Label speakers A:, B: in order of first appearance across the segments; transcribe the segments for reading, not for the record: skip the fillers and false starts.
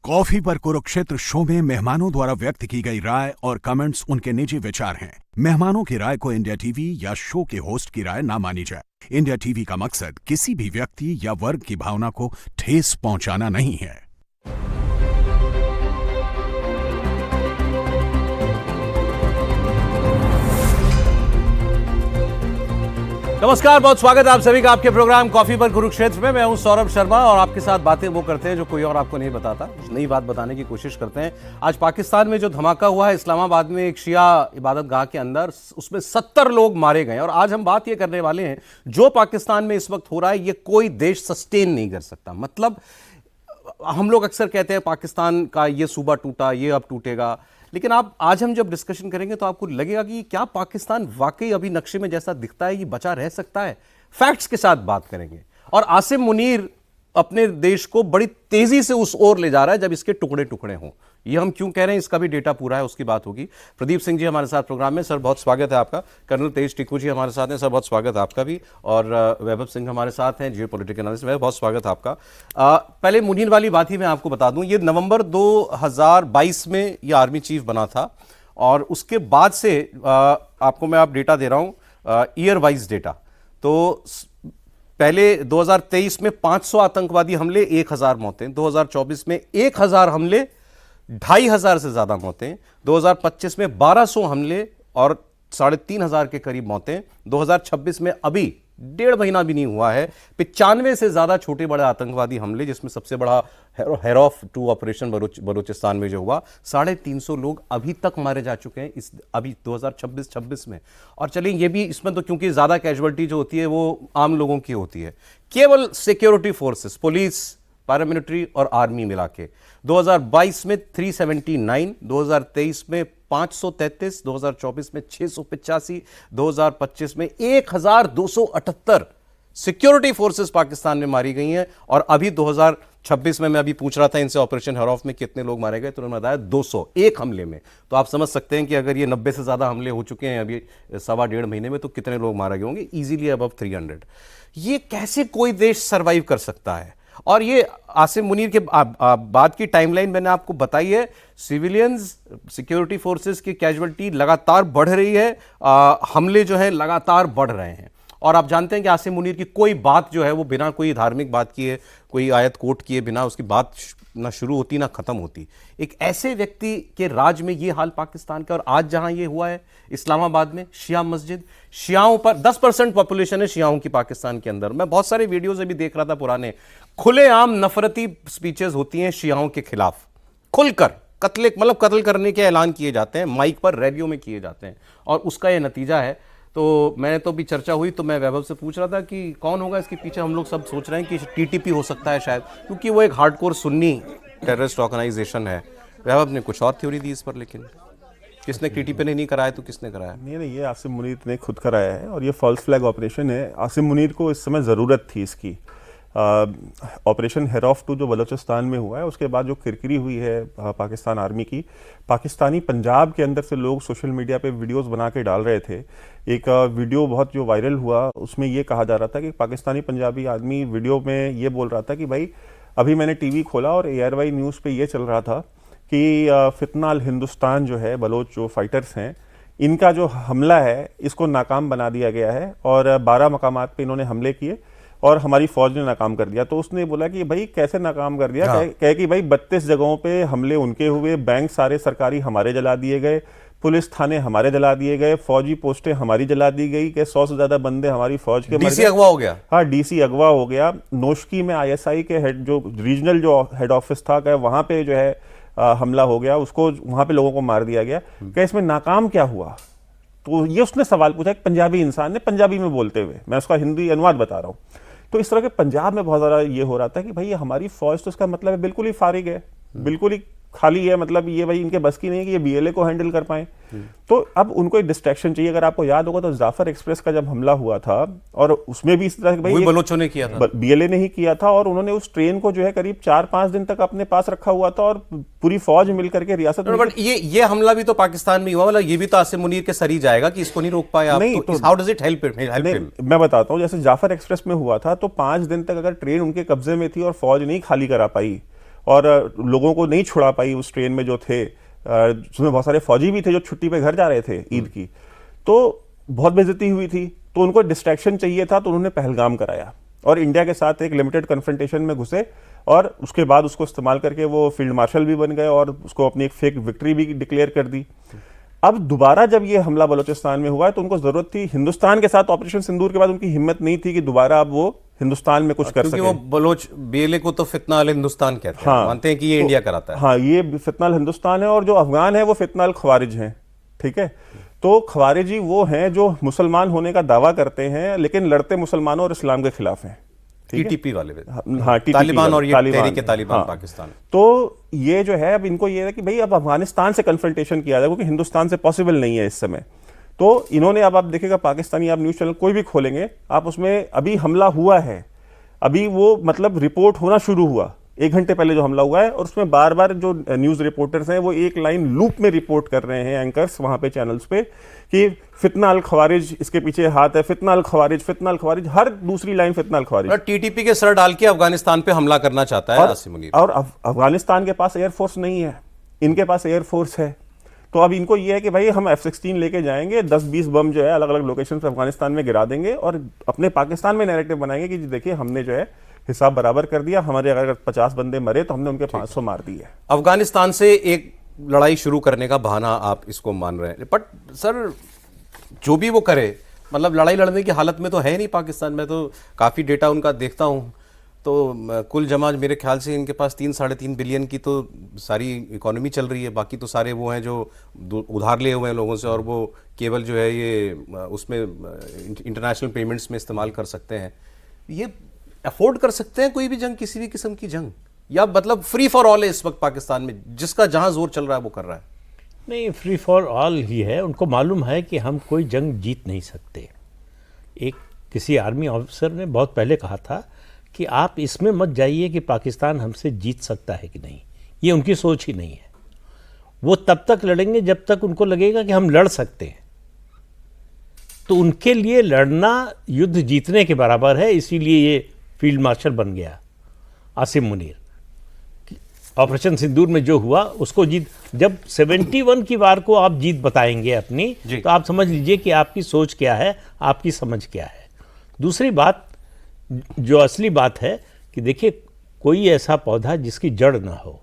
A: Coffee पर Kurukshetra show में मेहमानों द्वारा व्यक्त की गई राय और कमेंट्स उनके निजी विचार हैं। मेहमानों की राय को इंडिया टीवी या शो के होस्ट की राय ना मानी जाए। इंडिया टीवी का मकसद किसी भी व्यक्ति या वर्ग की भावना को ठेस पहुंचाना नहीं है।
B: नमस्कार, बहुत स्वागत है आप सभी का आपके प्रोग्राम कॉफी पर कुरुक्षेत्र में। मैं हूं सौरभ शर्मा और आपके साथ बातें वो करते हैं जो कोई और आपको नहीं बताता। नई बात बताने की कोशिश करते हैं। आज पाकिस्तान में जो धमाका हुआ है इस्लामाबाद में एक शिया इबादत गाह के अंदर, उसमें 70 लोग मारे गए। और आज हम बात ये करने वाले हैं, जो पाकिस्तान में इस वक्त हो रहा है ये कोई देश सस्टेन नहीं कर सकता। मतलब हम लोग अक्सर कहते हैं पाकिस्तान का ये सूबा टूटा, ये अब टूटेगा, लेकिन आज हम जब डिस्कशन करेंगे तो आपको लगेगा कि क्या पाकिस्तान वाकई अभी नक्शे में जैसा दिखता है ये बचा रह सकता है। फैक्ट्स के साथ बात करेंगे। और आसिम मुनीर अपने देश को बड़ी तेजी से उस ओर ले जा रहा है जब इसके टुकड़े टुकड़े हों। ये हम क्यों कह रहे हैं, इसका भी डेटा पूरा है, उसकी बात होगी। प्रदीप सिंह जी हमारे साथ प्रोग्राम में। सर बहुत स्वागत है आपका। कर्नल तेज टिक्कू जी हमारे साथ हैं। सर बहुत स्वागत है आपका भी। और वैभव सिंह हमारे साथ हैं, जियो पॉलिटिकल एनालिस्ट। वैभव बहुत स्वागत है आपका। पहले मुनीर वाली बात ही मैं आपको बता दूं, ये नवंबर 2022 में ये आर्मी चीफ बना था। और उसके बाद से आपको मैं डेटा दे रहा हूं, ईयर वाइज डेटा। तो पहले 2023 में 500 आतंकवादी हमले, 1000 मौतें। 2024 में 1000 हमले, 2500 से ज्यादा मौतें। 2025 में 1200 हमले और 3500 के करीब मौतें। 2026 में अभी 1.5 महीना भी नहीं हुआ है, 95 से ज्यादा छोटे बड़े आतंकवादी हमले, जिसमें सबसे बड़ा हेरॉफ 2 ऑपरेशन बलूचिस्तान में जो हुआ। 350 लोग अभी तक मारे जा चुके हैं इस अभी 2026 में। और चलिए ये भी इसमें तो क्योंकि ज्यादा कैजुअलिटी जो होती है वो आम लोगों की होती है। केवल सिक्योरिटी फोर्सेस, पुलिस, पैरामिलिट्री और आर्मी मिला के 2022 में 379, 2023 में 533, 2024 में 685, 2025 में 1278 सिक्योरिटी फोर्सेस पाकिस्तान में मारी गई हैं। और अभी 2026 में मैं अभी पूछ रहा था इनसे ऑपरेशन हेरॉफ में कितने लोग मारे गए, तो उन्होंने बताया 200 एक हमले में। तो आप समझ सकते हैं कि अगर ये 90 से ज्यादा हमले हो चुके हैं अभी 1.25 महीने में, तो कितने लोग मारे गए होंगे, इजीली अबव 300। ये कैसे कोई देश सर्वाइव कर सकता है? और ये आसिम मुनीर के बाद की टाइमलाइन मैंने आपको बताई है। सिविलियंस, सिक्योरिटी फोर्सेस की कैजुअलिटी लगातार बढ़ रही है, हमले जो है लगातार बढ़ रहे हैं। और आप जानते हैं कि आसिम मुनीर की कोई बात जो है वो बिना कोई धार्मिक बात किए, कोई आयत कोट किए बिना उसकी बात ना शुरू होती ना खत्म होती। एक ऐसे व्यक्ति के राज में ये हाल पाकिस्तान का। और आज जहां ये हुआ है इस्लामाबाद में, शिया मस्जिद, शियाओं पर 10% पॉपुलेशन है शियाओं की पाकिस्तान के अंदर। मैं बहुत सारे वीडियोज अभी देख रहा था पुराने, खुलेआम नफरती स्पीचेस होती हैं शियाओं के खिलाफ, खुलकर कत्ल करने के ऐलान किए जाते हैं, माइक पर रैलियों में किए जाते हैं। और उसका यह नतीजा है। तो मैंने तो भी चर्चा हुई तो मैं वैभव से पूछ रहा था कि कौन होगा इसके पीछे। हम लोग सब सोच रहे हैं कि टीटीपी हो सकता है शायद, क्योंकि वो एक हार्डकोर सुन्नी टेररिस्ट ऑर्गेनाइजेशन है। वैभव ने कुछ और थ्योरी दी इस पर, लेकिन किसने टीटीपी ने नहीं कराया तो किसने कराया?
C: नहीं, ये आसिम मुनीर ने खुद कराया है और ये फॉल्स फ्लैग ऑपरेशन है। आसिम मुनीर को इस समय ज़रूरत थी इसकी। ऑपरेशन हेरॉफ 2 जो बलूचिस्तान में हुआ है, उसके बाद जो किरकिरी हुई है पाकिस्तान आर्मी की, पाकिस्तानी पंजाब के अंदर से लोग सोशल मीडिया पे वीडियोस बना के डाल रहे थे। एक वीडियो बहुत जो वायरल हुआ, उसमें ये कहा जा रहा था कि पाकिस्तानी पंजाबी आदमी वीडियो में ये बोल रहा था कि भाई अभी मैंने टीवी खोला और ARY न्यूज़ पे ये चल रहा था कि फितना अल हिंदुस्तान जो है, बलोच जो फाइटर्स हैं, इनका जो हमला है इसको नाकाम बना दिया गया है और 12 मकामात पे इन्होंने हमले किए और हमारी फौज ने नाकाम कर दिया। तो उसने बोला कि भाई कैसे नाकाम कर दिया? कहे कि भाई 32 जगहों पे हमले उनके हुए, बैंक सारे सरकारी हमारे जला दिए गए, पुलिस थाने हमारे जला दिए गए, फौजी पोस्टें हमारी जला दी गई, कि 100 से ज्यादा बंदे हमारी फौज के
B: डीसी अगवा हो गया।
C: हाँ, डीसी अगवा हो गया। नोशकी में ISI के हेड, जो रीजनल जो हेड ऑफिस था, वहां पे जो है हमला हो गया, उसको वहां पे लोगों को मार दिया गया। क्या इसमें नाकाम क्या हुआ? तो ये उसने सवाल पूछा एक पंजाबी इंसान ने, पंजाबी में बोलते हुए। मैं उसका हिंदी अनुवाद बता रहा हूँ। तो इस तरह के पंजाब में बहुत ज़्यादा ये हो रहा था कि भाई हमारी फौज, तो इसका मतलब है बिल्कुल ही फारिग है, बिल्कुल ही खाली है। मतलब ये भाई इनके बस की नहीं है कि ये BLA को हैंडल कर पाए। तो अब उनको एक डिस्ट्रैक्शन चाहिए। अगर आपको याद होगा तो जाफर एक्सप्रेस का जब हमला हुआ था, और उसमें भी इस तरह भाई
B: बलोचों ने किया था,
C: BLA ने ही किया था, और उन्होंने उस ट्रेन को जो है करीब 4-5 दिन तक अपने पास रखा हुआ था और पूरी फौज मिलकर के रियासत में।
B: बट ये हमला भी तो पाकिस्तान में हुआ, मतलब ये भी तो आसिम मुनीर के सर ही जाएगा कि इसको नहीं रोक पाए आप। नहीं, तो हाउ डज इट हेल्प?
C: मैं बताता हूँ। जैसे जाफर एक्सप्रेस में हुआ था तो 5 दिन तक अगर ट्रेन उनके कब्जे में थी और फौज नहीं खाली करा पाई, और लोगों को नहीं छुड़ा पाई उस ट्रेन में जो थे, जिसमें बहुत सारे फौजी भी थे जो छुट्टी पे घर जा रहे थे ईद की, तो बहुत बेइज्जती हुई थी। तो उनको डिस्ट्रैक्शन चाहिए था, तो उन्होंने पहलगाम कराया और इंडिया के साथ एक लिमिटेड कन्फ्रंटेशन में घुसे और उसके बाद उसको इस्तेमाल करके वो फील्ड मार्शल भी बन गए और उसको अपनी एक फेक विक्ट्री भी डिक्लेयर कर दी। अब दोबारा जब ये हमला बलूचिस्तान में हुआ है तो उनको जरूरत थी, हिंदुस्तान के साथ ऑपरेशन सिंदूर के बाद उनकी हिम्मत नहीं थी कि दोबारा अब वो हिंदुस्तान में कुछ कर सके।
B: वो बलोच बीएलए को तो फितना अल हिंदुस्तान कहते हैं, मानते हैं कि ये इंडिया कराता है।
C: हाँ, ये फितना अल हिंदुस्तान है और जो अफगान है वो फितना अल खवारिज हैं, ठीक है। तो खवारिजी वो हैं जो मुसलमान होने का दावा करते हैं लेकिन लड़ते मुसलमानों और इस्लाम के खिलाफ हैं।
B: टीटीपी वाले,
C: हाँ,
B: तालिबान और ये तहरीक तालिबान पाकिस्तान।
C: तो ये जो है अब इनको ये है कि भाई अब अफगानिस्तान से कन्फ्रंटेशन किया जाए क्योंकि हिंदुस्तान से पॉसिबल नहीं है इस समय। तो इन्होंने अब आप देखिएगा पाकिस्तानी आप न्यूज़ चैनल कोई भी खोलेंगे आप उसमें अभी हमला हुआ है, अभी वो मतलब रिपोर्ट होना शुरू हुआ 1 घंटे पहले जो हमला हुआ है, और उसमें बार बार जो न्यूज़ रिपोर्टर्स हैं वो एक लाइन लूप में रिपोर्ट कर रहे हैं, एंकर्स वहाँ पे चैनल्स पे, कि फितना अल खवारिज इसके पीछे हाथ है, फितना अल खवारिज, फितना अल खवारिज, हर दूसरी लाइन फितना अल खवारिज।
B: टीटीपी के सर डाल के अफगानिस्तान पे हमला करना चाहता है आसिम मुनीर।
C: और अफगानिस्तान के पास एयरफोर्स नहीं है, इनके पास एयरफोर्स है। तो अब इनको ये है कि भाई हम F-16 लेके जाएंगे, 10-20 बम जो है अलग अलग लोकेशन पे अफगानिस्तान में गिरा देंगे और अपने पाकिस्तान में नैरेटिव बनाएंगे कि देखिए हमने जो है हिसाब बराबर कर दिया, हमारे अगर 50 बंदे मरे तो हमने उनके 500 मार दिए।
B: अफगानिस्तान से एक लड़ाई शुरू करने का बहाना आप इसको मान रहे हैं, बट सर जो भी वो करे, मतलब लड़ाई लड़ने की हालत में तो है नहीं पाकिस्तान में। तो काफ़ी डेटा उनका देखता हूँ तो कुल जमा मेरे ख्याल से इनके पास 3-3.5 बिलियन की तो सारी इकोनॉमी चल रही है, बाकी तो सारे वो हैं जो उधार लिए हुए हैं लोगों से और वो केवल जो है ये उसमें इंटरनेशनल पेमेंट्स में इस्तेमाल कर सकते हैं। ये अफोर्ड कर सकते हैं कोई भी जंग, किसी भी किस्म की जंग, या मतलब फ्री फॉर ऑल है इस वक्त पाकिस्तान में, जिसका जहां जोर चल रहा है वो कर रहा है?
D: नहीं, फ्री फॉर ऑल ही है। उनको मालूम है कि हम कोई जंग जीत नहीं सकते। एक किसी आर्मी ऑफिसर ने बहुत पहले कहा था कि आप इसमें मत जाइए कि पाकिस्तान हमसे जीत सकता है कि नहीं, ये उनकी सोच ही नहीं है। वो तब तक लड़ेंगे जब तक उनको लगेगा कि हम लड़ सकते हैं। तो उनके लिए लड़ना युद्ध जीतने के बराबर है, इसीलिए ये फील्ड मार्शल बन गया आसिम मुनीर। ऑपरेशन सिंदूर में जो हुआ उसको जीत, जब 71 की वार को आप जीत बताएंगे अपनी, तो आप समझ लीजिए कि आपकी सोच क्या है, आपकी समझ क्या है। दूसरी बात, जो असली बात है कि देखिए, कोई ऐसा पौधा जिसकी जड़ ना हो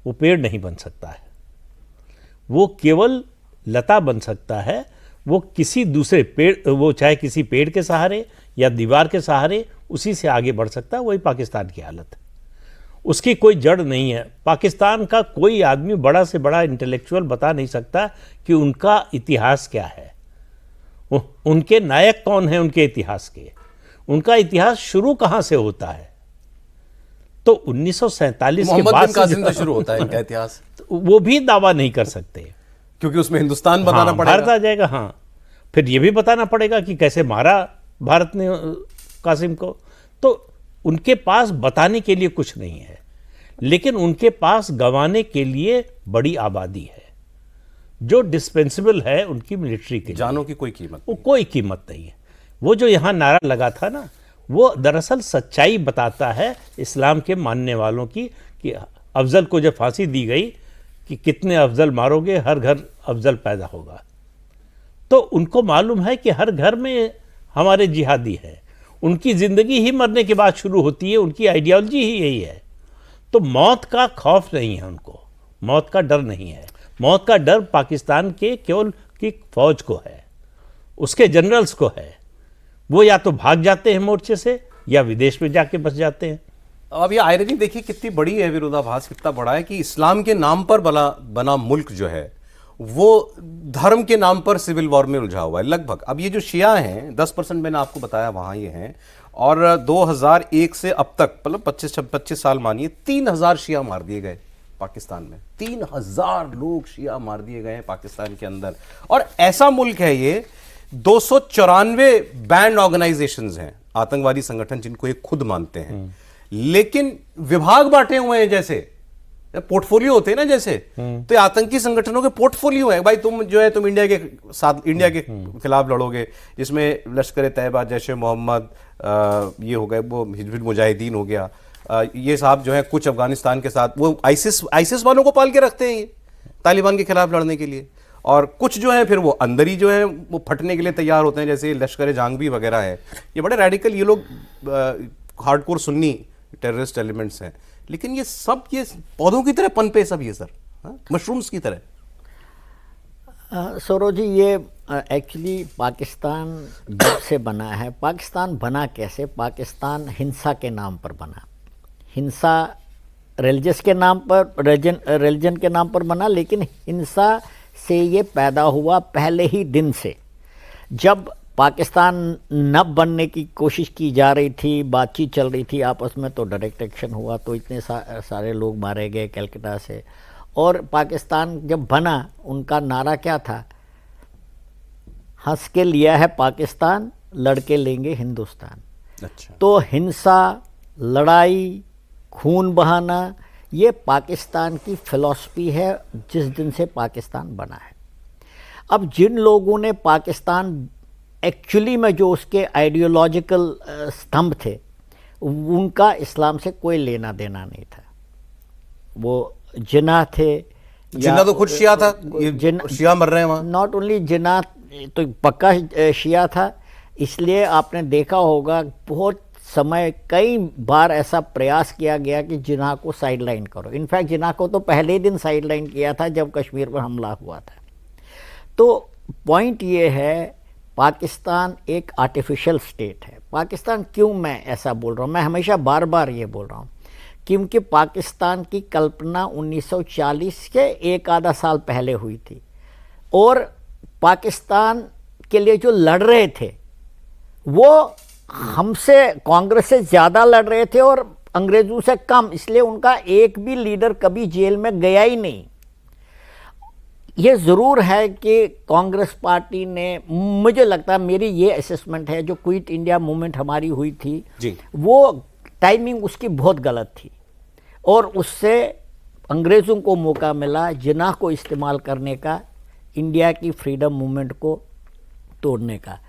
D: वो पेड़ नहीं बन सकता है, वो केवल लता बन सकता है। वो किसी दूसरे पेड़, वो चाहे किसी पेड़ के सहारे या दीवार के सहारे, उसी से आगे बढ़ सकता है। वही पाकिस्तान की हालत है, उसकी कोई जड़ नहीं है। पाकिस्तान का कोई आदमी बड़ा से बड़ा इंटेलेक्चुअल बता नहीं सकता कि उनका इतिहास क्या है, उनके नायक कौन है उनके इतिहास के, उनका इतिहास शुरू कहां से होता है। तो 1947 के बाद
B: से शुरू होता है इनका इतिहास,
D: वो भी दावा नहीं कर सकते
B: क्योंकि उसमें हिंदुस्तान बताना पड़ेगा,
D: भारत आ जाएगा। हाँ, फिर ये भी बताना पड़ेगा कि कैसे मारा भारत ने कासिम को। तो उनके पास बताने के लिए कुछ नहीं है, लेकिन उनके पास गंवाने के लिए बड़ी आबादी है। जो डिस्पेंसिबल है उनकी मिलिट्री के
B: जानों की कोई कीमत,
D: वो कोई कीमत नहीं है। वो जो यहाँ नारा लगा था ना, वो दरअसल सच्चाई बताता है इस्लाम के मानने वालों की, कि अफजल को जब फांसी दी गई कि कितने अफजल मारोगे, हर घर अफजल पैदा होगा। तो उनको मालूम है कि हर घर में हमारे जिहादी हैं। उनकी ज़िंदगी ही मरने के बाद शुरू होती है, उनकी आइडियोलॉजी ही यही है। तो मौत का खौफ नहीं है उनको, मौत का डर नहीं है। मौत का डर पाकिस्तान के केवल की फौज को है, उसके जनरल्स को है। वो या तो भाग जाते हैं मोर्चे से या विदेश में जाके बस जाते हैं।
B: अब ये आयरनी देखिए कितनी बड़ी है, विरोधाभास कितना बड़ा है कि इस्लाम के नाम पर बना मुल्क जो है वो धर्म के नाम पर सिविल वॉर में उलझा हुआ है लगभग। अब ये जो शिया हैं 10% मैंने आपको बताया वहां ये हैं, और 2001 से अब तक मतलब 25 साल मानिए 3000 शिया मार दिए गए पाकिस्तान में। 3000 लोग शिया मार दिए गए हैं पाकिस्तान के अंदर। और ऐसा मुल्क है ये, 294 बैंड ऑर्गेनाइजेशंस हैं, आतंकवादी संगठन जिनको ये खुद मानते हैं, लेकिन विभाग बांटे हुए हैं, जैसे पोर्टफोलियो होते हैं ना जैसे, तो आतंकी संगठनों के पोर्टफोलियो है। भाई तुम जो है तुम इंडिया के साथ, इंडिया के खिलाफ लड़ोगे, जिसमें लश्कर तैयबा, जैश ए मोहम्मद, ये हो गए, वो हिजबुल मुजाहिदीन हो गया, ये साहब जो है कुछ अफगानिस्तान के साथ वो आईसिस वालों को पाल के रखते हैं, ये तालिबान के खिलाफ लड़ने के लिए, और कुछ जो है फिर वो अंदर ही जो है वो फटने के लिए तैयार होते हैं, जैसे लश्कर जंग वगैरह है। ये बड़े रेडिकल, ये लोग हार्डकोर सुन्नी टेररिस्ट एलिमेंट्स हैं, लेकिन ये सब ये पौधों की तरह पनपे सब ये सर, मशरूम्स की तरह।
E: सौरव जी, ये एक्चुअली पाकिस्तान जब से बना है, पाकिस्तान बना कैसे? पाकिस्तान हिंसा के नाम पर बना, हिंसा रिलीजन के नाम पर, रिलीजन के नाम पर बना, लेकिन हिंसा से ये पैदा हुआ पहले ही दिन से। जब पाकिस्तान न बनने की कोशिश की जा रही थी, बातचीत चल रही थी आपस में, तो डायरेक्ट एक्शन हुआ, तो इतने सारे लोग मारे गए कलकत्ता से। और पाकिस्तान जब बना, उनका नारा क्या था? हंस के लिया है पाकिस्तान, लड़के लेंगे हिंदुस्तान।
B: अच्छा।
E: तो हिंसा, लड़ाई, खून बहाना, ये पाकिस्तान की फिलॉसफी है जिस दिन से पाकिस्तान बना है। अब जिन लोगों ने पाकिस्तान एक्चुअली में जो उसके आइडियोलॉजिकल स्तंभ थे, उनका इस्लाम से कोई लेना देना नहीं था। वो जिन्ना थे,
B: जिन्ना तो खुद शिया था, ये शिया मर रहे हैं वहाँ।
E: नॉट ओनली जिन्ना तो पक्का शिया था। इसलिए आपने देखा होगा बहुत समय, कई बार ऐसा प्रयास किया गया कि जिन्ना को साइडलाइन करो। इनफैक्ट जिन्ना को तो पहले ही दिन साइडलाइन किया था जब कश्मीर पर हमला हुआ था। तो पॉइंट ये है, पाकिस्तान एक आर्टिफिशियल स्टेट है। पाकिस्तान क्यों मैं ऐसा बोल रहा हूँ? मैं हमेशा बार बार ये बोल रहा हूँ क्योंकि पाकिस्तान की कल्पना 1940 के एक आधा साल पहले हुई थी, और पाकिस्तान के लिए जो लड़ रहे थे वो हमसे, कांग्रेस से ज़्यादा लड़ रहे थे और अंग्रेज़ों से कम। इसलिए उनका एक भी लीडर कभी जेल में गया ही नहीं। ये ज़रूर है कि कांग्रेस पार्टी ने, मुझे लगता है, मेरी ये असेसमेंट है, जो क्विट इंडिया मूवमेंट हमारी हुई थी
B: जी,
E: वो टाइमिंग उसकी बहुत गलत थी, और उससे अंग्रेज़ों को मौका मिला जिन्ना को इस्तेमाल करने का, इंडिया की फ्रीडम मूवमेंट को तोड़ने का।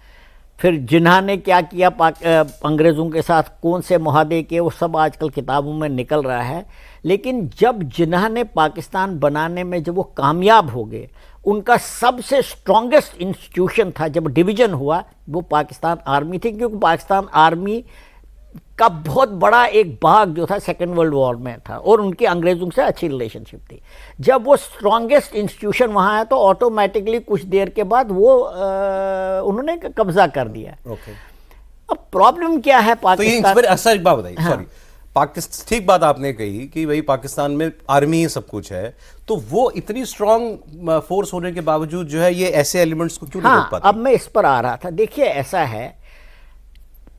E: फिर जिन्ना ने क्या किया अंग्रेज़ों के साथ, कौन से मुहादे के, वो सब आजकल किताबों में निकल रहा है। लेकिन जब जिन्ना ने पाकिस्तान बनाने में जब वो कामयाब हो गए, उनका सबसे स्ट्रॉन्गेस्ट इंस्टीट्यूशन था जब डिवीज़न हुआ, वो पाकिस्तान आर्मी थी, क्योंकि पाकिस्तान आर्मी का बहुत बड़ा एक भाग जो था सेकेंड वर्ल्ड वॉर में था, और उनकी अंग्रेज़ों से अच्छी रिलेशनशिप थी। जब वो स्ट्रॉन्गेस्ट इंस्टीट्यूशन वहाँ है, तो ऑटोमेटिकली कुछ देर के बाद वो उन्होंने कब्जा कर दिया।
B: ओके।
E: अब प्रॉब्लम क्या है पाकिस्तान?
B: तो ये एक बात बताइए, सॉरी, पाकिस्तान, ठीक बात आपने कही कि भाई पाकिस्तान में आर्मी ही सब कुछ है, तो वो इतनी स्ट्रांग फोर्स होने के बावजूद जो है ये ऐसे एलिमेंट्स को क्यों नहीं रोक पाती?
E: अब मैं इस पर आ रहा था। देखिए, ऐसा है,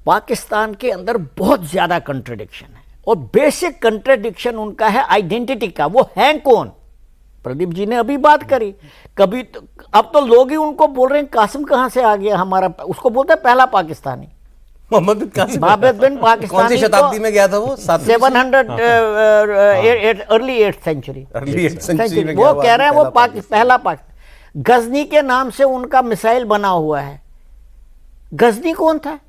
E: पाकिस्तान के अंदर बहुत ज़्यादा कंट्रडिक्शन है, और बेसिक कंट्रडिक्शन उनका है आइडेंटिटी का। वो हैं कौन? प्रदीप जी ने अभी बात करी। कभी तो, अब तो लोग ही उनको बोल रहे हैं कासिम कहाँ से आ गया हमारा, उसको बोलते हैं पहला पाकिस्तानी।
B: मोहम्मद बिन कासिम,
E: मोहम्मद बिन पाकिस्तानी
B: कौन सी शताब्दी में गया था वो?
E: 700 early 8th century.
B: Early 8th century में गया
E: वो कह रहे हैं वो पहला पाकिस्तान। गजनी के नाम से उनका मिसाइल बना हुआ है। गजनी कौन था?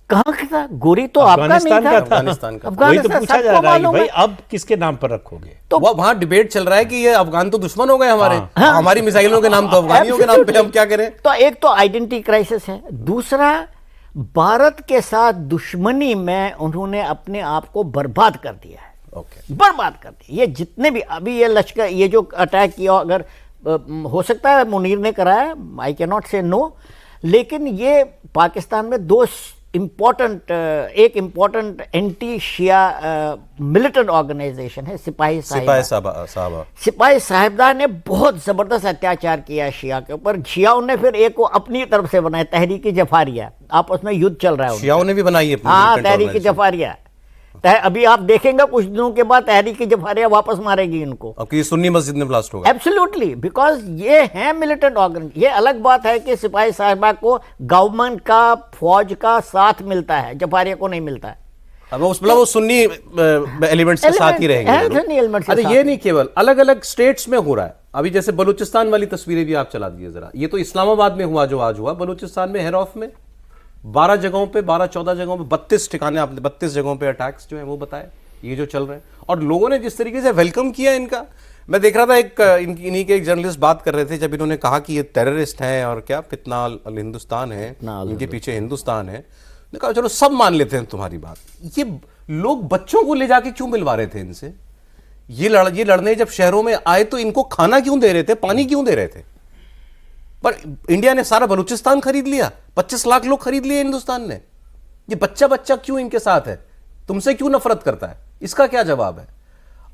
E: कहाँ का था? गोरी तो आपका नहीं था,
B: अफगानिस्तान का।
D: वही तो पूछा जा रहा है कि भाई अब किसके नाम पर रखोगे?
E: तो
B: वहां डिबेट चल रहा है कि ये अफगान तो दुश्मन हो गए हमारे, हमारी मिसाइलों के नाम तो अफगानियों के नाम पे, हम क्या करें?
E: तो एक तो आइडेंटिटी क्राइसिस है, दूसरा भारत के साथ दुश्मनी में उन्होंने अपने आप को बर्बाद कर दिया है।
B: ओके,
E: बर्बाद कर दिया। ये जितने भी अभी ये लश्कर, ये जो अटैक किया, अगर हो सकता है मुनीर ने कराया, आई कैन नॉट से नो, लेकिन ये पाकिस्तान में एक इम्पोर्टेंट एंटी शिया मिलिटेंट ऑर्गेनाइजेशन है सिपाही साहिबा ने बहुत ज़बरदस्त अत्याचार किया शिया के ऊपर। शियाओं ने फिर एक वो अपनी तरफ से बनाया, तहरीक जफारिया, आपस में युद्ध चल रहा है।
B: शियाओं ने भी बनाई है,
E: हाँ, तहरीक जफारिया। अभी आप देखेंगे कुछ दिनों के बाद तहरीक जफारिया वापस मारेगी इनको।
B: अब कि सुन्नी मस्जिद में ब्लास्ट होगा।
E: एब्सोल्युटली, बिकॉज ये है मिलिटेंट ऑर्गन। ये अलग बात है कि सिपाही साहिबा को गवर्नमेंट का, फौज का साथ मिलता है, जफारिया को नहीं मिलता है।
B: अब वो सुन्नी एलिमेंट्स के साथ ही रहेंगे। अरे ये नहीं केवल अलग अलग स्टेट्स में हो रहा है। अभी जैसे बलूचिस्तान वाली तस्वीरें भी आप चला दीजिए जरा। ये तो इस्लामाबाद में हुआ जो आज हुआ, बलूचिस्तान में हेरौफ में 12 जगहों पे, 12-14 जगहों पे 32 ठिकाने, आपने 32 जगहों पे अटैक्स जो है वो बताए। ये जो चल रहे हैं, और लोगों ने जिस तरीके से वेलकम किया इनका, मैं देख रहा था एक इन्हीं के एक जर्नलिस्ट बात कर रहे थे जब इन्होंने कहा कि ये टेररिस्ट हैं और क्या फितना अल हिंदुस्तान है, इनके पीछे हिंदुस्तान है। ने कहा चलो सब मान लेते हैं तुम्हारी बात, ये लोग बच्चों को ले जाके क्यों मिलवा रहे थे इनसे? ये लड़ने जब शहरों में आए तो इनको खाना क्यों दे रहे थे, पानी क्यों दे रहे थे? पर इंडिया ने सारा बलूचिस्तान खरीद लिया, 25 लाख लोग खरीद लिए हिंदुस्तान ने। ये बच्चा बच्चा क्यों इनके साथ है, तुमसे क्यों नफरत करता है, इसका क्या जवाब है?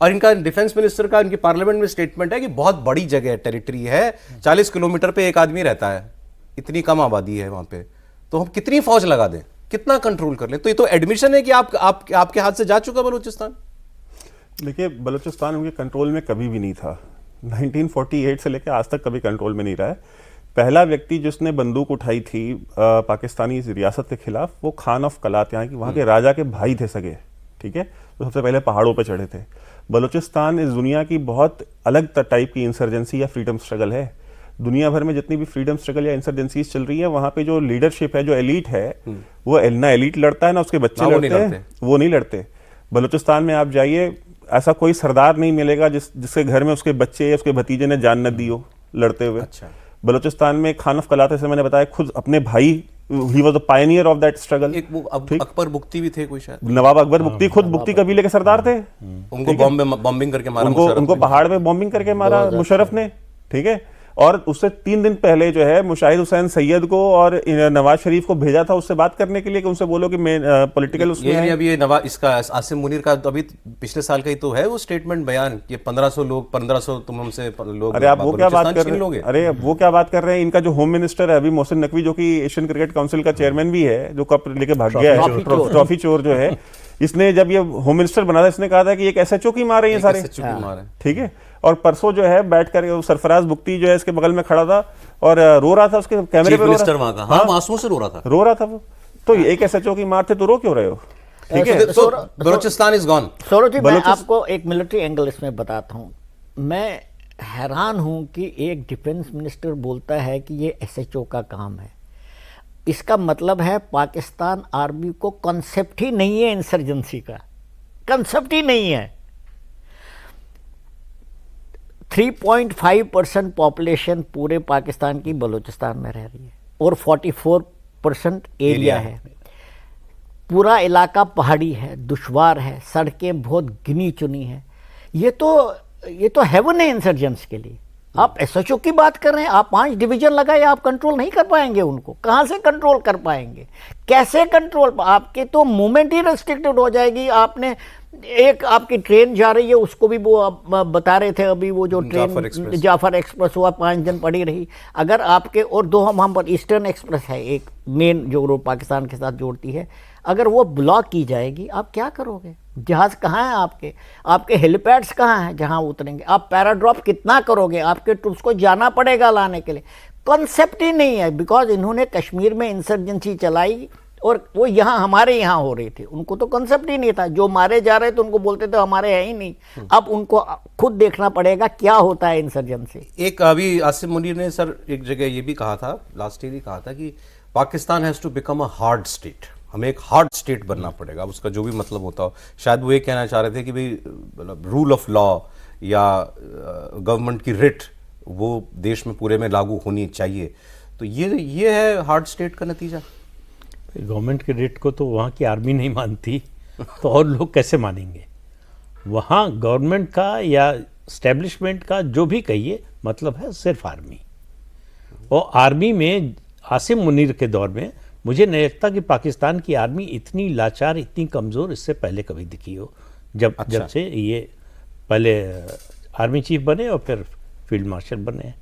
B: और इनका डिफेंस मिनिस्टर का इनके पार्लियामेंट में स्टेटमेंट है कि बहुत बड़ी जगह है, टेरिटरी है, 40 किलोमीटर पे एक आदमी रहता है, इतनी कम आबादी है वहां पे, तो हम कितनी फौज लगा दें, कितना कंट्रोल कर लें? तो ये तो एडमिशन है कि आपके हाथ से जा चुका बलूचिस्तान।
C: देखिए, बलूचिस्तान उनके कंट्रोल में कभी भी नहीं था। 1948 से लेकर आज तक कभी कंट्रोल में नहीं रहा है। पहला व्यक्ति जिसने बंदूक उठाई थी पाकिस्तानी रियासत के खिलाफ, वो खान ऑफ कलात, यहाँ की वहाँ के राजा के भाई थे सगे, ठीक है, तो सबसे पहले पहाड़ों पे चढ़े थे। बलूचिस्तान इस दुनिया की बहुत अलग टाइप की इंसर्जेंसी या फ्रीडम स्ट्रगल है। दुनिया भर में जितनी भी फ्रीडम स्ट्रगल या इंसर्जेंसीज चल रही है, वहाँ पे जो लीडरशिप है, जो एलीट है, वो ना एलीट लड़ता है ना उसके बच्चे लड़ते हैं, वो नहीं लड़ते। बलूचिस्तान में आप जाइए, ऐसा कोई सरदार नहीं मिलेगा जिसके घर में उसके बच्चे या उसके भतीजे ने जान न दी हो लड़ते हुए।
B: अच्छा।
C: बलूचिस्तान में खान ऑफ कलात, जैसे मैंने बताया, खुद अपने भाई, he was the Pioneer of that struggle.
B: एक वो अकबर बुख्ती भी थे कोई शायद,
C: नवाब अकबर बुख्ती खुद बुख्ती कबीले के सरदार थे।
B: उनको बॉम्बिंग करके मारा,
C: उनको पहाड़ पे बॉम्बिंग करके मारा मुशर्रफ ने, ठीक है। और उससे 3 दिन पहले जो है मुशाहिद हुसैन सैयद को और नवाज शरीफ को भेजा था उससे बात करने के लिए कि उनसे बोलो कि मैं पॉलिटिकल उसमें
B: ये अभी ये नवाज, इसका आसिम मुनीर का तो अभी पिछले साल का ही तो है वो स्टेटमेंट बयान, ये 1500 तुम हमसे लोग।
C: अरे आप वो क्या बात कर रहे हैं? अरे वो क्या बात कर रहे हैं? इनका जो होम मिनिस्टर है अभी, मोहसिन नकवी, जो कि एशियन क्रिकेट काउंसिल का चेयरमैन भी है, जो कप लेके भाग गया है, ट्रॉफी चोर जो है, इसने जब ये होम मिनिस्टर बना था, इसने कहा था कि एक SHO की मार रहे हैं सारे, ठीक है। और परसों जो है बैठ कर सरफराज बुख्ती जो है इसके बगल में खड़ा था और रो रहा था, उसके कैमरे पे
B: आंसुओं से रो रहा था
C: वो। तो एक SHO की मार थे, तो रो क्यों रहे हो? ठीक है,
B: बलूचिस्तान इज गॉन।
E: सौरभ जी, मैं आपको एक मिलिट्री एंगल इसमें बताता हूँ। मैं हैरान हूँ कि एक डिफेंस मिनिस्टर बोलता है कि ये SHO का काम है। इसका मतलब है पाकिस्तान आर्मी को कॉन्सेप्ट ही नहीं है, इंसर्जेंसी का कॉन्सेप्ट ही नहीं है। 3.5% पॉपुलेशन पूरे पाकिस्तान की बलूचिस्तान में रह रही है और 44% एरिया है। पूरा इलाका पहाड़ी है, दुश्वार है, सड़कें बहुत गिनी चुनी हैं। ये तो हेवन है इंसर्जेंट्स के लिए। आप SHO की बात कर रहे हैं, आप 5 डिवीजन लगाए, आप कंट्रोल नहीं कर पाएंगे उनको। कहाँ से कंट्रोल कर पाएंगे? कैसे कंट्रोल? आपके तो मूवमेंट ही रेस्ट्रिक्टेड हो जाएगी। आपने एक आपकी ट्रेन जा रही है, उसको भी वो बता रहे थे अभी, वो जो ट्रेन जाफर एक्सप्रेस हुआ 5 दिन पड़ी रही। अगर आपके और 2 हम पर ईस्टर्न एक्सप्रेस है, एक मेन जो पाकिस्तान के साथ जोड़ती है, अगर वो ब्लॉक की जाएगी, आप क्या करोगे? जहाज कहाँ हैं आपके हेलीपैड्स कहाँ हैं जहाँ उतरेंगे? आप पैराड्रॉप कितना करोगे? आपके ट्रूप्स को जाना पड़ेगा लाने के लिए। कॉन्सेप्ट ही नहीं है, बिकॉज इन्होंने कश्मीर में इंसर्जेंसी चलाई और वो यहाँ हमारे यहाँ हो रही थी। उनको तो कॉन्सेप्ट ही नहीं था। जो मारे जा रहे थे उनको बोलते थे हमारे है ही नहीं। अब उनको खुद देखना पड़ेगा क्या होता है इंसर्जेंसी।
B: एक अभी आसिम मुनीर ने सर एक जगह ये भी कहा था, लास्ट ईयर ही कहा था कि Pakistan has to become a hard state, हमें एक हार्ड स्टेट बनना पड़ेगा। उसका जो भी मतलब होता हो, शायद वो ये कहना चाह रहे थे कि भाई रूल ऑफ लॉ या गवर्नमेंट की रिट वो देश में पूरे में लागू होनी चाहिए। तो ये है हार्ड स्टेट का नतीजा।
D: गवर्नमेंट के रेट को तो वहाँ की आर्मी नहीं मानती, तो और लोग कैसे मानेंगे? वहाँ गवर्नमेंट का या एस्टेब्लिशमेंट का जो भी कहिए, मतलब है सिर्फ आर्मी। और आर्मी में आसिम मुनीर के दौर में मुझे नहीं लगता कि पाकिस्तान की आर्मी इतनी लाचार, इतनी कमज़ोर इससे पहले कभी दिखी हो। जब से ये पहले आर्मी चीफ बने और फिर फील्ड मार्शल बने।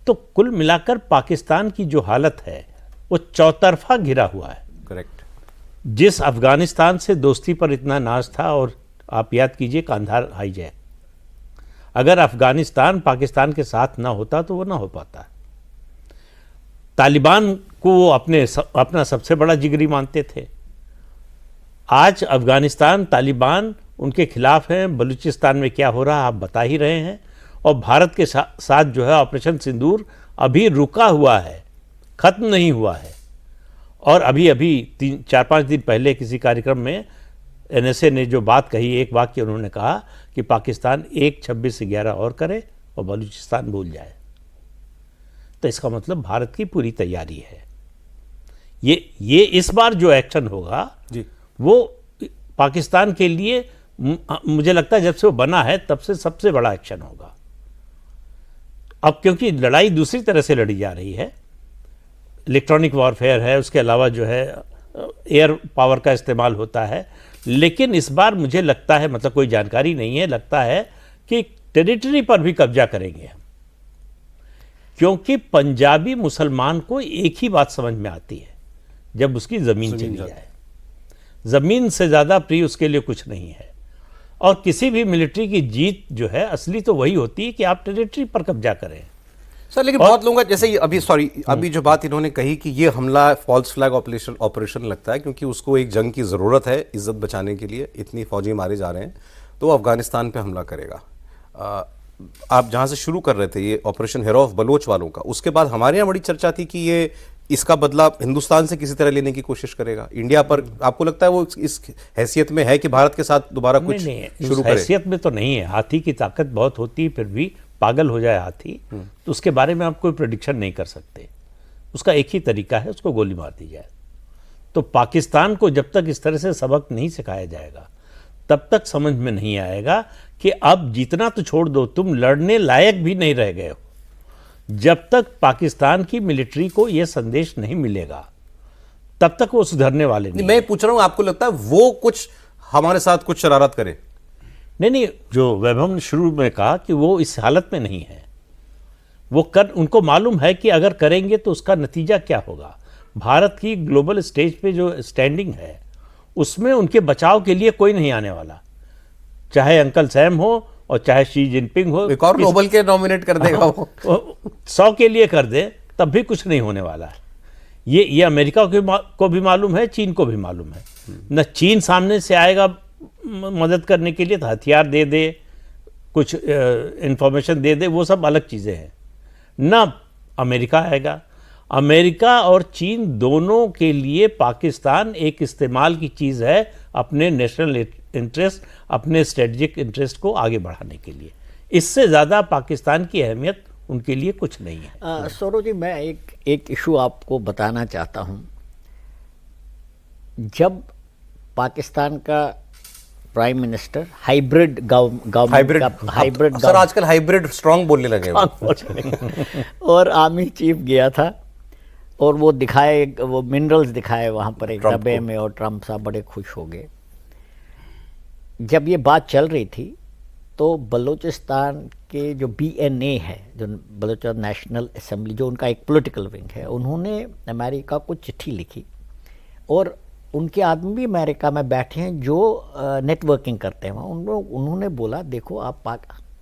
D: तो कुल मिलाकर पाकिस्तान की जो हालत है वो चौतरफा घिरा हुआ है।
B: करेक्ट।
D: जिस अफगानिस्तान से दोस्ती पर इतना नाज था, और आप याद कीजिए कांधार हाईजैक, अगर अफगानिस्तान पाकिस्तान के साथ ना होता तो वो ना हो पाता। तालिबान को वो अपना सबसे बड़ा जिगरी मानते थे। आज अफगानिस्तान, तालिबान उनके खिलाफ हैं। बलूचिस्तान में क्या हो रहा है आप बता ही रहे हैं। और भारत के साथ जो है ऑपरेशन सिंदूर अभी रुका हुआ है, खत्म नहीं हुआ है। और अभी 3-4-5 दिन पहले किसी कार्यक्रम में एनएसए ने जो बात कही, एक वाक्य उन्होंने कहा कि पाकिस्तान 1-26-11 और करे और बलूचिस्तान भूल जाए। तो इसका मतलब भारत की पूरी तैयारी है। ये इस बार जो एक्शन होगा
B: जी,
D: वो पाकिस्तान के लिए मुझे लगता है जब से वो बना है तब से सबसे बड़ा एक्शन होगा। अब क्योंकि लड़ाई दूसरी तरह से लड़ी जा रही है, इलेक्ट्रॉनिक वॉरफेयर है, उसके अलावा जो है एयर पावर का इस्तेमाल होता है, लेकिन इस बार मुझे लगता है, मतलब कोई जानकारी नहीं है, लगता है कि टेरिटरी पर भी कब्जा करेंगे हम, क्योंकि पंजाबी मुसलमान को एक ही बात समझ में आती है, जब उसकी जमीन चली जाए, जमीन से ज्यादा प्रिय उसके लिए कुछ नहीं है। और किसी भी मिलिट्री की जीत जो है असली तो वही होती है कि आप टेरिटरी पर कब्जा करें।
B: सर लेकिन बहुत लोगों का जैसे अभी जो बात इन्होंने कही कि ये हमला फॉल्स फ्लैग ऑपरेशन लगता है, क्योंकि उसको एक जंग की ज़रूरत है इज्जत बचाने के लिए, इतनी फौजी मारे जा रहे हैं, तो वो अफगानिस्तान पे हमला करेगा। आप जहाँ से शुरू कर रहे थे ये ऑपरेशन हेरो ऑफ बलोच वालों का, उसके बाद हमारे यहाँ बड़ी चर्चा थी कि ये इसका बदला हिंदुस्तान से किसी तरह लेने की कोशिश करेगा इंडिया पर। आपको लगता है वो इस हैसियत में है कि भारत के साथ दोबारा कुछ शुरू करे?
D: हैसियत में तो नहीं है, हाथी की ताकत बहुत होती है, फिर भी पागल हो जाए हाथी तो उसके बारे में आप कोई प्रेडिक्शन नहीं कर सकते। उसका एक ही तरीका है, उसको गोली मार दी जाए। तो पाकिस्तान को जब तक इस तरह से सबक नहीं सिखाया जाएगा तब तक समझ में नहीं आएगा कि अब जीतना तो छोड़ दो, तुम लड़ने लायक भी नहीं रह गए हो। जब तक पाकिस्तान की मिलिट्री को यह संदेश नहीं मिलेगा तब तक वो सुधरने वाले नहीं।
B: मैं पूछ रहा हूं, आपको लगता है वो कुछ हमारे साथ कुछ शरारत करे?
D: नहीं, जो वैभव ने शुरू में कहा कि वो इस हालत में नहीं है, वो उनको मालूम है कि अगर करेंगे तो उसका नतीजा क्या होगा। भारत की ग्लोबल स्टेज पे जो स्टैंडिंग है उसमें उनके बचाव के लिए कोई नहीं आने वाला, चाहे अंकल सैम हो और चाहे शी जिनपिंग हो।
B: एक और नोबल के नॉमिनेट कर देगा वो
D: 100 के लिए कर दे तब भी कुछ नहीं होने वाला है। ये अमेरिका को भी मालूम है, चीन को भी मालूम है। न चीन सामने से आएगा मदद करने के लिए, तो हथियार दे दे, कुछ इंफॉर्मेशन दे दे, वो सब अलग चीज़ें हैं। न अमेरिका आएगा। अमेरिका और चीन दोनों के लिए पाकिस्तान एक इस्तेमाल की चीज़ है अपने नेशनल इंटरेस्ट, अपने स्ट्रेटजिक इंटरेस्ट को आगे बढ़ाने के लिए। इससे ज़्यादा पाकिस्तान की अहमियत उनके लिए कुछ नहीं है।
E: सौरभ जी, मैं एक इशू आपको बताना चाहता हूँ। जब पाकिस्तान का prime minister hybrid government
B: sir आजकल हाइब्रिड स्ट्रांग बोलने लगे
E: और आर्मी चीफ गया था और वो दिखाए, वो मिनरल्स दिखाए वहाँ पर एक डब्बे में, और ट्रम्प साहब बड़े खुश हो गए। जब ये बात चल रही थी तो बलूचिस्तान के जो BNA है, जो बलूचिस्तान नेशनल असेंबली, जो उनका एक पॉलिटिकल विंग है, उन्होंने अमेरिका को चिट्ठी लिखी, और उनके आदमी भी अमेरिका में बैठे हैं जो नेटवर्किंग करते हैं वहाँ। उन्होंने बोला देखो आप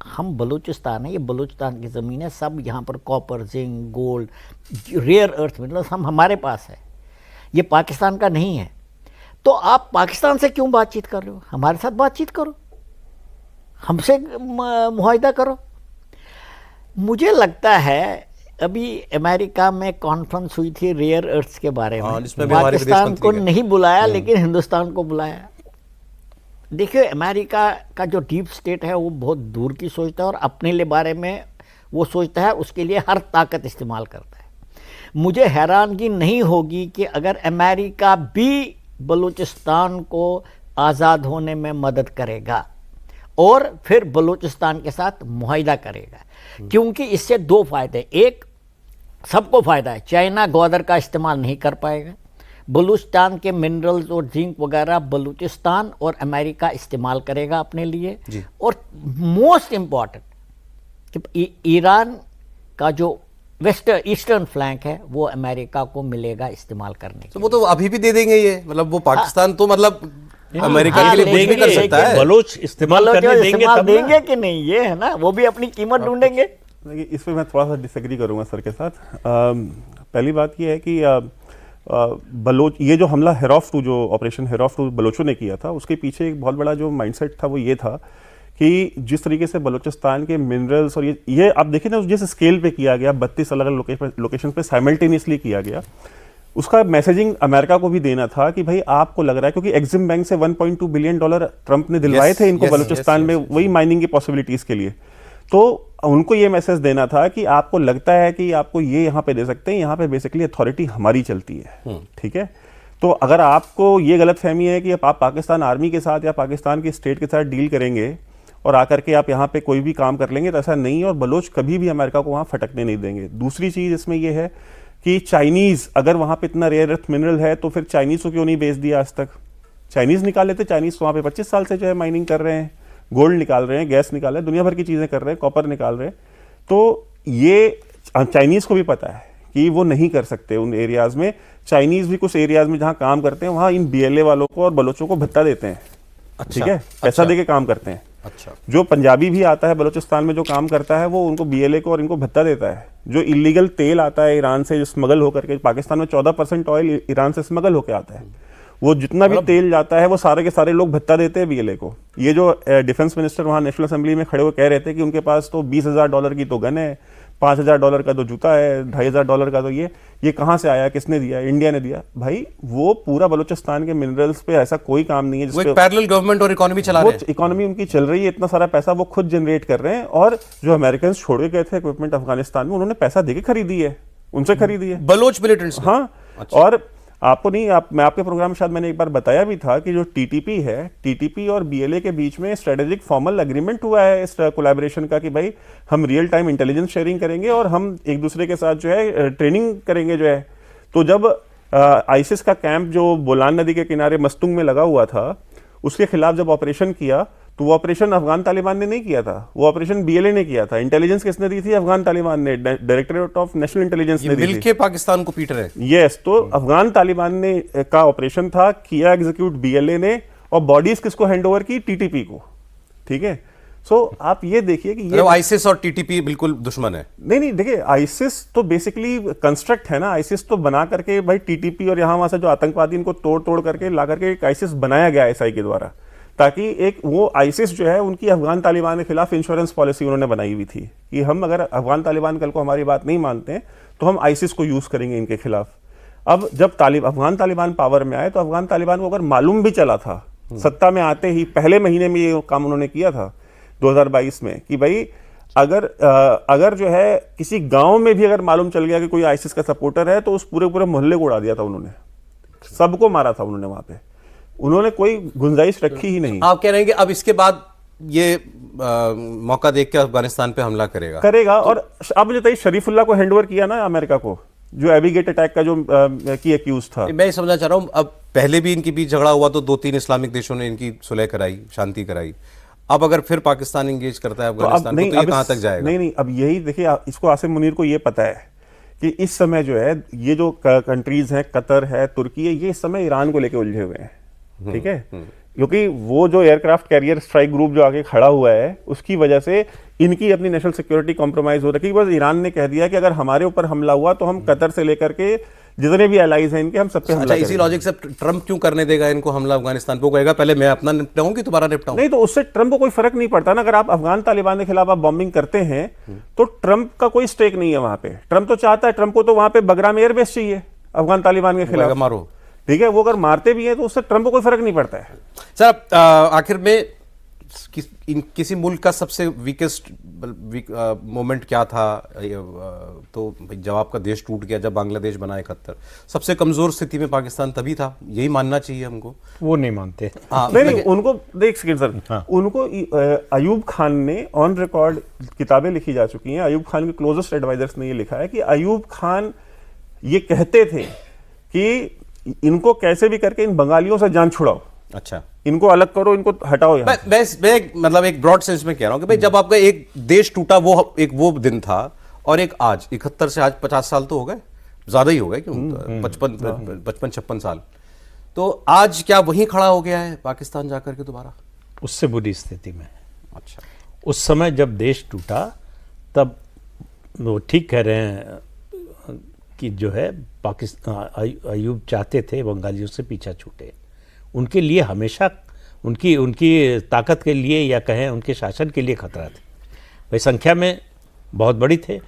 E: हम बलूचिस्तान है, ये बलूचिस्तान की ज़मीन है, सब यहाँ पर copper, zinc, gold, rare earth minerals हम हमारे पास है, ये पाकिस्तान का नहीं है। तो आप पाकिस्तान से क्यों बातचीत कर रहे हो? हमारे साथ बातचीत करो, हमसे मुआहिदा करो। मुझे लगता है अभी अमेरिका में कॉन्फ्रेंस हुई थी रेयर अर्थ्स के बारे में, पाकिस्तान को नहीं बुलाया लेकिन हिंदुस्तान को बुलाया। देखिए, अमेरिका का जो डीप स्टेट है वो बहुत दूर की सोचता है और अपने लिए बारे में वो सोचता है, उसके लिए हर ताकत इस्तेमाल करता है। मुझे हैरानगी नहीं होगी कि अगर अमेरिका भी बलूचिस्तान को आज़ाद होने में मदद करेगा और फिर बलूचिस्तान के साथ मुआहिदा करेगा, क्योंकि इससे दो फायदे। एक, सबको फायदा है, चाइना ग्वादर का इस्तेमाल नहीं कर पाएगा, बलूचिस्तान के मिनरल्स और जिंक वगैरह बलूचिस्तान और अमेरिका इस्तेमाल करेगा अपने लिए। और मोस्ट इम्पॉर्टेंट कि ईरान का जो ईस्टर्न फ्लैंक है वो अमेरिका को मिलेगा इस्तेमाल करने के।
B: तो वो तो अभी भी दे देंगे ये, मतलब वो पाकिस्तान तो मतलब अमेरिका के लिए कुछ भी कर सकता है।
D: बलोच इस्तेमाल करने
E: देंगे कि नहीं, ये है ना, वो भी अपनी कीमत ढूंढेंगे।
C: देखिए, इस पर मैं थोड़ा सा डिसएग्री करूंगा सर के साथ। पहली बात ये है कि बलोच, ये जो हमला हेरॉफ 2, जो ऑपरेशन हेरॉफ 2 बलोचों ने किया था, उसके पीछे एक बहुत बड़ा जो माइंडसेट था वो ये था कि जिस तरीके से बलूचिस्तान के मिनरल्स और ये आप देखिए ना, जिस स्केल पे किया गया, 32 अलग अलग लोकेशन पे साइमल्टेनियसली किया गया, उसका मैसेजिंग अमेरिका को भी देना था कि भाई आपको लग रहा है, क्योंकि एग्जिम बैंक से $1.2 बिलियन ट्रंप ने दिलवाए थे इनको बलूचिस्तान में, वही माइनिंग की पॉसिबिलिटीज के लिए। तो उनको ये मैसेज देना था कि आपको लगता है कि आपको ये यहाँ पे दे सकते हैं, यहाँ पे बेसिकली अथॉरिटी हमारी चलती है, ठीक है। तो अगर आपको ये गलतफहमी है कि आप पाकिस्तान आर्मी के साथ या पाकिस्तान की स्टेट के साथ डील करेंगे और आकर के आप यहाँ पे कोई भी काम कर लेंगे, तो ऐसा नहीं है, और बलोच कभी भी अमेरिका को वहाँ फटकने नहीं देंगे। दूसरी चीज इसमें यह है कि चाइनीज अगर वहाँ पे इतना रेयर अर्थ मिनरल है तो फिर चाइनीज को क्यों नहीं बेच दिया आज तक? चाइनीज निकाल लेते, चाइनीज वहाँ पे 25 साल से जो है माइनिंग कर रहे हैं, गोल्ड निकाल रहे हैं, गैस निकाल रहे हैं, दुनिया भर की चीजें कर रहे हैं, कॉपर निकाल रहे हैं। तो ये चाइनीज को भी पता है कि वो नहीं कर सकते उन एरियाज में। चाइनीज भी कुछ एरियाज में जहां काम करते हैं वहां इन बीएलए वालों को और बलोचों को भत्ता देते हैं, ठीक है, पैसा देके काम करते हैं।
B: अच्छा,
C: जो पंजाबी भी आता है बलोचिस्तान में जो काम करता है वो उनको बीएलए को और इनको भत्ता देता है। जो इलीगल तेल आता है ईरान से, जो स्मगल होकर के, पाकिस्तान में 14% ऑयल ईरान से स्मगल होकर आता है, वो जितना भी तेल जाता है वो सारे के सारे लोग भत्ता देते हैं बीएलए को। ये जो डिफेंस मिनिस्टर वहां नेशनल असेंबली में खड़े हुए कह रहे थे कि उनके पास तो $20,000 की तो गन है, $5,000 का तो जूता है, $2,500 का तो ये कहां से आया, किसने दिया? इंडिया ने दिया। भाई वो पूरा बलूचिस्तान के मिनरल्स पे ऐसा कोई काम नहीं है
B: वो एक पैरेलल गवर्नमेंट और इकोनॉमी चला रहे हैं।
C: इकोनॉमी उनकी चल रही है, इतना सारा पैसा वो खुद जनरेट कर रहे हैं। और जो अमेरिकन छोड़ के गए थे इक्विपमेंट अफगानिस्तान में, उन्होंने पैसा देके खरीदी है, उनसे खरीदी है
B: बलोच मिलिटेंट्स।
C: हाँ, और आपको नहीं, मैं आपके प्रोग्राम में शायद मैंने एक बार बताया भी था कि जो टीटीपी है, टीटीपी और बीएलए के बीच में स्ट्रेटेजिक फॉर्मल एग्रीमेंट हुआ है इस कोलैबोरेशन का कि भाई हम रियल टाइम इंटेलिजेंस शेयरिंग करेंगे और हम एक दूसरे के साथ जो है ट्रेनिंग करेंगे जो है। तो जब आईसिस का कैंप जो बोलान नदी के किनारे मस्तुंग में लगा हुआ था, उसके खिलाफ जब ऑपरेशन किया तो वो ऑपरेशन अफगान तालिबान ने नहीं किया था, वो ऑपरेशन बीएलए ने किया था। इंटेलिजेंस किसने दी थी? अफगान तालिबान ने, डायरेक्टरेट ऑफ नेशनल इंटेलिजेंस ने दी थी।
B: मिलके पाकिस्तान को पीट रहे हैं।
C: यस, तो अफगान तालिबान ने का ऑपरेशन था, किया एग्जीक्यूट बीएलए ने, और बॉडीज किसको हैंडओवर की? टीटीपी को, ठीक है। सो आप ये देखिए कि ये
B: आईसिस और टीटीपी बिल्कुल दुश्मन है।
C: नहीं, देखिए आईसिस तो बेसिकली कंस्ट्रक्ट है ना, आईसिस तो बना करके भाई टीटीपी और यहाँ वहां से जो आतंकवादी इनको तोड़ करके ला करके एक आईसिस बनाया गया आईएसआई के द्वारा, ताकि एक वो आईसिस जो है उनकी अफगान तालिबान के खिलाफ इंश्योरेंस पॉलिसी उन्होंने बनाई हुई थी कि हम अगर अफगान तालिबान कल को हमारी बात नहीं मानते हैं तो हम आईसिस को यूज करेंगे इनके खिलाफ। अब जब अफगान तालिबान पावर में आए तो अफगान तालिबान को अगर मालूम भी चला था सत्ता में आते ही पहले महीने में ये काम उन्होंने किया था 2022 में कि भाई अगर जो है किसी गांव में भी अगर मालूम चल गया कि कोई आईसिस का सपोर्टर है तो उस पूरे मोहल्ले को उड़ा दिया था उन्होंने, सबको मारा था उन्होंने वहां पे, उन्होंने कोई गुंजाइश रखी ही नहीं।
B: आप कह रहे हैं कि अब इसके बाद ये मौका देख के अफगानिस्तान पे हमला करेगा
C: और अब जो शरीफुल्लाह को हैंडओवर किया ना अमेरिका को, जो एबीगेट अटैक का जो की एक्यूज था।
B: मैं समझना चाह रहा हूं, अब पहले भी इनके बीच झगड़ा हुआ तो 2-3 इस्लामिक देशों ने इनकी सुलह कराई, शांति कराई। अब अगर फिर पाकिस्तान इंगेज करता है अफगानिस्तान को, तो ये कहां तक जाएगा?
C: नहीं, अब यही देखिए, इसको आसिम मुनीर को ये पता है कि इस समय जो है ये जो कंट्रीज हैं, कतर है, तुर्की है, ये इस समय ईरान को लेके उलझे हुए हैं, ठीक है। क्योंकि वो जो एयरक्राफ्ट कैरियर स्ट्राइक ग्रुप जो आगे खड़ा हुआ है, उसकी वजह से इनकी अपनी नेशनल सिक्योरिटी कॉम्प्रोमाइज हो रही है। बस ईरान ने कह दिया कि अगर हमारे ऊपर हमला हुआ तो हम कतर से लेकर के जितने भी एलाइज हैं इनके, हम सब पे हमला
B: करेंगे। इसी लॉजिक से ट्रंप क्यों करने देगा इनको हमला अफगानिस्तान पे? कहेगा पहले मैं अपना निपटाऊं कि तुम्हारा निपटाऊं?
C: नहीं, तो उससे ट्रंप को कोई फर्क नहीं पड़ता ना। अगर आप अफगान तालिबान के खिलाफ आप बॉम्बिंग करते हैं तो ट्रंप का कोई स्टेक नहीं है वहां पे। ट्रंप तो चाहता है, ट्रंप को तो वहां पे बगराम एयरबेस चाहिए अफगान तालिबान के खिलाफ,
B: मारो,
C: ठीक है। वो अगर मारते भी हैं तो उससे ट्रंप को कोई फर्क नहीं पड़ता है।
B: सर, आखिर में किसी मुल्क का सबसे वीकेस्ट मोमेंट क्या था? तो जब आपका देश टूट गया, जब बांग्लादेश बना 71, सबसे कमजोर स्थिति में पाकिस्तान तभी था, यही मानना चाहिए हमको।
D: वो नहीं मानते।
C: नहीं, उनको देख सर, उनको अयूब खान ने ऑन रिकॉर्ड किताबें लिखी जा चुकी हैं, अयूब खान के क्लोजेस्ट एडवाइजर्स ने ये लिखा है कि अयूब खान ये कहते थे कि इनको कैसे भी करके इन बंगालियों से जान छुड़ाओ,
B: अच्छा,
C: इनको अलग करो, इनको हटाओ यहाँ।
B: मैं मतलब एक ब्रॉड सेंस में कह रहा हूं कि भाई जब आपका एक देश टूटा, वो दिन था, और एक आज 71 से आज 50 साल तो हो गए, ज्यादा ही हो गए, क्यों 55-56 साल। तो आज क्या वहीं खड़ा हो गया है पाकिस्तान जाकर के दोबारा?
D: उससे बुरी स्थिति में।
B: अच्छा,
D: उस समय जब देश टूटा तब वो ठीक कह रहे हैं कि जो है पाकिस्तान, अयूब चाहते थे बंगालियों से पीछा छूटे। उनके लिए हमेशा उनकी ताकत के लिए या कहें उनके शासन के लिए खतरा थे। भाई संख्या में बहुत बड़ी थे।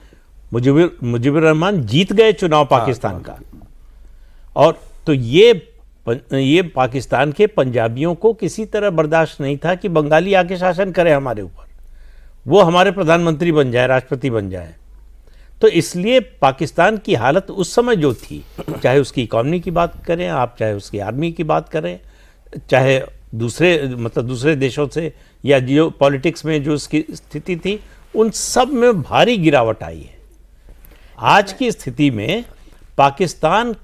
D: मुजीबुर रहमान जीत गए चुनाव पाकिस्तान का, और तो ये पाकिस्तान के पंजाबियों को किसी तरह बर्दाश्त नहीं था कि बंगाली आके शासन करे हमारे ऊपर, वो हमारे प्रधानमंत्री बन जाए, राष्ट्रपति बन जाए। तो इसलिए पाकिस्तान की हालत उस समय जो थी, चाहे उसकी इकॉनमी की बात करें आप, चाहे उसकी आर्मी की बात करें, चाहे दूसरे देशों से या जियो पॉलिटिक्स में जो उसकी स्थिति थी, उन सब में भारी गिरावट आई है। आज की स्थिति में पाकिस्तान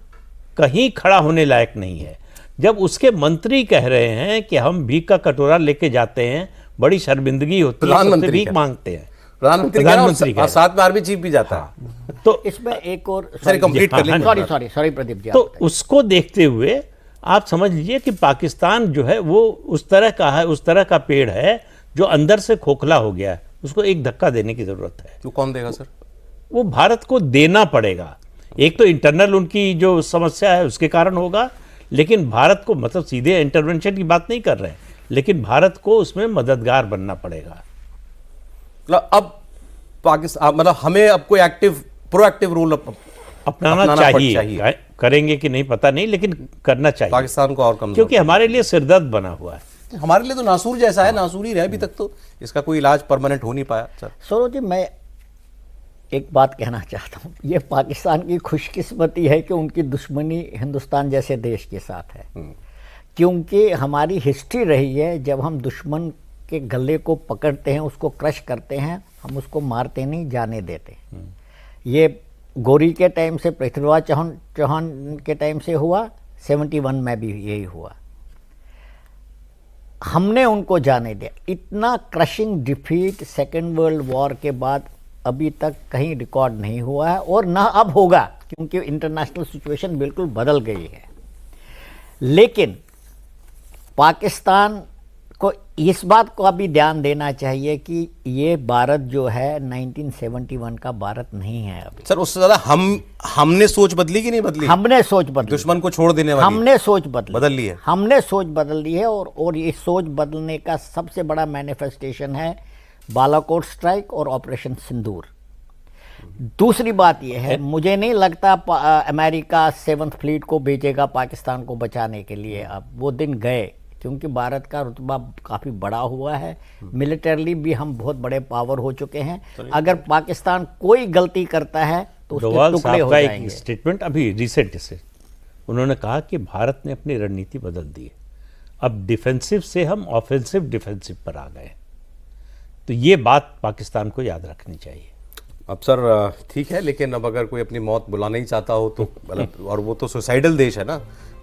D: कहीं खड़ा होने लायक नहीं है। जब उसके मंत्री कह रहे हैं कि हम भीख का कटोरा लेके जाते हैं, बड़ी शर्मिंदगी होती है, सबसे भीख मांगते हैं।
B: प्रधानमंत्री का साथ में आर्मी चीफ भी जाता है।
D: तो
E: इसमें एक और
B: कंप्लीट कर लेंगे।
E: सॉरी प्रदीप जी।
D: तो उसको देखते हुए आप समझ लीजिए कि पाकिस्तान जो है वो उस तरह का है, उस तरह का पेड़ है जो अंदर से खोखला हो गया है। उसको एक धक्का देने की जरूरत है।
B: तो कौन देगा सर?
D: वो भारत को देना पड़ेगा। एक तो इंटरनल उनकी जो समस्या है उसके कारण होगा, लेकिन भारत को, मतलब सीधे इंटरवेंशन की बात नहीं कर रहे हैं, लेकिन भारत को उसमें मददगार बनना पड़ेगा।
B: अब पाकिस्तान, मतलब हमें अब कोई प्रोएक्टिव रोल
D: अपनाना चाहिए। करेंगे कि नहीं पता नहीं, लेकिन करना चाहिए
B: पाकिस्तान को और कमजोर,
D: क्योंकि हमारे लिए सिरदर्द बना हुआ है।
B: हमारे लिए तो नासूर जैसा है, नासूर ही रहे अभी तक, तो इसका कोई इलाज परमानेंट हो नहीं पाया। सर
E: सौरभ जी, मैं एक बात कहना चाहता हूँ। ये पाकिस्तान की खुशकिस्मती है कि उनकी दुश्मनी हिंदुस्तान जैसे देश के साथ है, क्योंकि हमारी हिस्ट्री रही है, जब हम दुश्मन के गले को पकड़ते हैं, उसको क्रश करते हैं, हम उसको मारते नहीं, जाने देते। ये गोरी के टाइम से, पृथ्वीराज चौहान के टाइम से हुआ, 71 में भी यही हुआ। हमने उनको जाने दिया। इतना crushing defeat second world war के बाद अभी तक कहीं रिकॉर्ड नहीं हुआ है, और ना अब होगा, क्योंकि इंटरनेशनल सिचुएशन बिल्कुल बदल गई है। लेकिन पाकिस्तान को इस बात को अभी ध्यान देना चाहिए कि ये भारत जो है 1971 का भारत नहीं है अभी।
B: सर उससे ज्यादा हमने सोच बदली कि नहीं बदली?
E: हमने सोच बदली,
B: दुश्मन को छोड़ देने वाली
E: हमने सोच बदल ली है। हमने सोच बदल ली है, और ये सोच बदलने का सबसे बड़ा मैनिफेस्टेशन है बालाकोट स्ट्राइक और ऑपरेशन सिंदूर। दूसरी बात यह है, मुझे नहीं लगता अमेरिका 7th फ्लीट को भेजेगा पाकिस्तान को बचाने के लिए। अब वो दिन गए, क्योंकि भारत का रुतबा काफ़ी बड़ा हुआ है, मिलिटरली भी हम बहुत बड़े पावर हो चुके हैं। अगर पाकिस्तान कोई गलती करता है तो उसके टुकड़े हो जाएंगे।
D: एक स्टेटमेंट अभी रिसेंट से उन्होंने कहा कि भारत ने अपनी रणनीति बदल दी है, अब डिफेंसिव से हम ऑफेंसिव डिफेंसिव पर आ गए। तो ये बात पाकिस्तान को याद रखनी चाहिए।
B: अब सर ठीक है, लेकिन अब अगर कोई अपनी मौत बुलाना ही चाहता हो तो मतलब, और वो तो सुसाइडल देश है ना,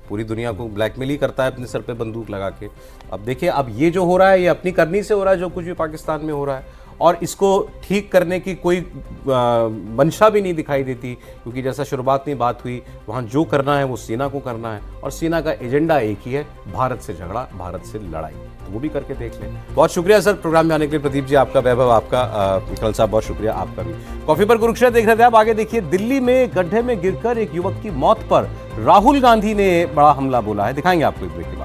B: पूरी दुनिया को ब्लैकमेल ही करता है अपने सर पे बंदूक लगा के। अब देखिए, अब ये जो हो रहा है ये अपनी करनी से हो रहा है, जो कुछ भी पाकिस्तान में हो रहा है, और इसको ठीक करने की कोई मंशा भी नहीं दिखाई देती, क्योंकि जैसा शुरुआत में बात हुई, वहाँ जो करना है वो सेना को करना है, और सेना का एजेंडा एक ही है, भारत से झगड़ा, भारत से लड़ाई। तो वो भी करके देख लें। बहुत शुक्रिया सर प्रोग्राम में आने के लिए। प्रदीप जी आपका, वैभव आपका, विकल साहब बहुत शुक्रिया आपका भी। कॉफी पर कुरुक्षेत्र देख रहे थे आप। आगे देखिए, दिल्ली में गड्ढे में गिरकर एक युवक की मौत पर राहुल गांधी ने बड़ा हमला बोला है। दिखाएंगे आपको एक ब्रेक के बाद।